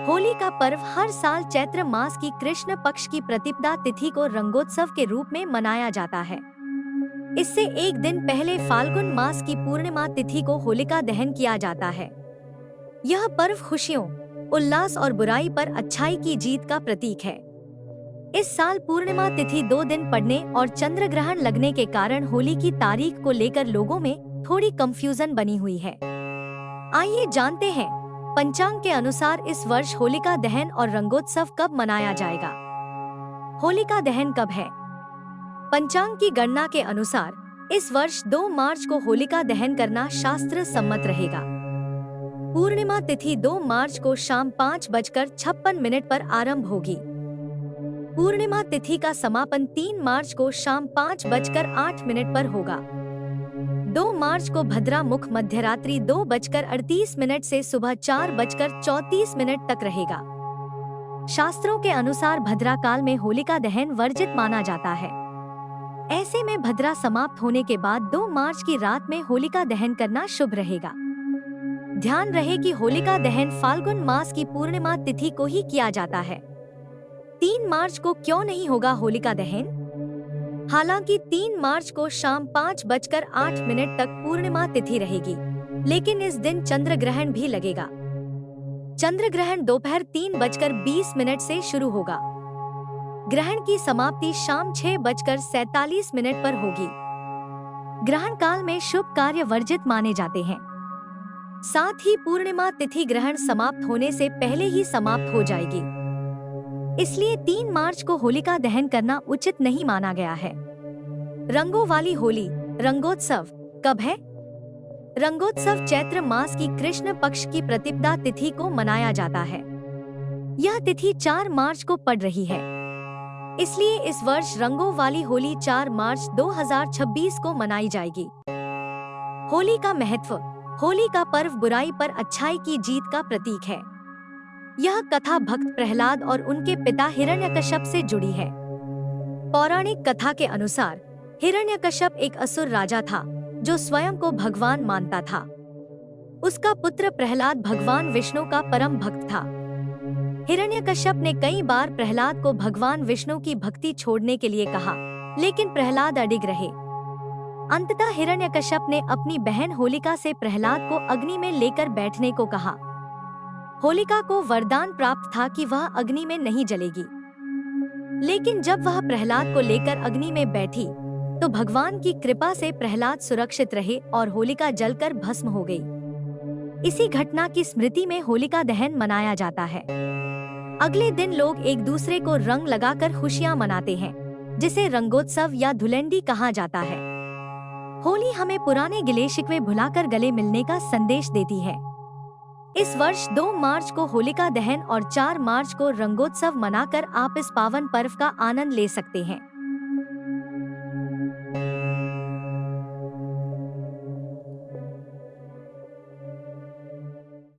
होली का पर्व हर साल चैत्र मास की कृष्ण पक्ष की प्रतिपदा तिथि को रंगोत्सव के रूप में मनाया जाता है। इससे एक दिन पहले फाल्गुन मास की पूर्णिमा तिथि को होलिका दहन किया जाता है। यह पर्व खुशियों, उल्लास और बुराई पर अच्छाई की जीत का प्रतीक है। इस साल पूर्णिमा तिथि 2 दिन पड़ने और चंद्र ग्रहण लगने के कारण होली की तारीख को लेकर लोगों में थोड़ी कंफ्यूजन बनी हुई है। आइए जानते हैं पंचांग के अनुसार इस वर्ष होलिका दहन और रंगोत्सव कब मनाया जाएगा। होलिका दहन कब है? पंचांग की गणना के अनुसार इस वर्ष 2 मार्च को होलिका दहन करना शास्त्र सम्मत रहेगा। पूर्णिमा तिथि 2 मार्च को शाम 5:56 पर आरंभ होगी। पूर्णिमा तिथि का समापन 3 मार्च को शाम 5:08 पर होगा। 2 मार्च को भद्रा मुख मध्यरात्रि 2:38 से सुबह 4:34 तक रहेगा। शास्त्रों के अनुसार भद्रा काल में होलिका दहन वर्जित माना जाता है। ऐसे में भद्रा समाप्त होने के बाद 2 मार्च की रात में होलिका दहन करना शुभ रहेगा। ध्यान रहे कि होलिका दहन फाल्गुन मास की पूर्णिमा तिथि को ही किया जाता है। 3 मार्च को क्यों नहीं होगा होलिका दहन? हालांकि 3 मार्च को शाम 5:08 तक पूर्णिमा तिथि रहेगी, लेकिन इस दिन चंद्र ग्रहण भी लगेगा। चंद्र ग्रहण दोपहर 3:20 से शुरू होगा। ग्रहण की समाप्ति शाम 6:47 पर होगी। ग्रहण काल में शुभ कार्य वर्जित माने जाते हैं। साथ ही पूर्णिमा तिथि ग्रहण समाप्त होने से पहले ही समाप्त हो जाएगी। इसलिए 3 मार्च को होलिका दहन करना उचित नहीं माना गया है। रंगों वाली होली, रंगोत्सव कब है? रंगोत्सव चैत्र मास की कृष्ण पक्ष की प्रतिपदा तिथि को मनाया जाता है। यह तिथि 4 मार्च को पड़ रही है। इसलिए इस वर्ष रंगों वाली होली 4 मार्च 2026 को मनाई जाएगी। होली का महत्व। होली का पर्व बुराई पर अच्छाई की जीत का प्रतीक है। यह कथा भक्त प्रहलाद और उनके पिता हिरण्यकश्यप से जुड़ी है। पौराणिक कथा के अनुसार हिरण्यकश्यप एक असुर राजा था जो स्वयं को भगवान मानता था। उसका पुत्र प्रहलाद भगवान विष्णु का परम भक्त था। हिरण्यकश्यप ने कई बार प्रहलाद को भगवान विष्णु की भक्ति छोड़ने के लिए कहा, लेकिन प्रहलाद अडिग रहे। अंततः हिरण्यकश्यप ने अपनी बहन होलिका से प्रहलाद को अग्नि में लेकर बैठने को कहा। होलिका को वरदान प्राप्त था कि वह अग्नि में नहीं जलेगी, लेकिन जब वह प्रहलाद को लेकर अग्नि में बैठी तो भगवान की कृपा से प्रहलाद सुरक्षित रहे और होलिका जलकर भस्म हो गई। इसी घटना की स्मृति में होलिका दहन मनाया जाता है। अगले दिन लोग एक दूसरे को रंग लगाकर खुशियां मनाते हैं, जिसे रंगोत्सव या धुलेंडी कहा जाता है। होली हमें पुराने गिले शिकवे भुलाकर गले मिलने का संदेश देती है। इस वर्ष 2 मार्च को होलिका दहन और 4 मार्च को रंगोत्सव मनाकर आप इस पावन पर्व का आनंद ले सकते हैं।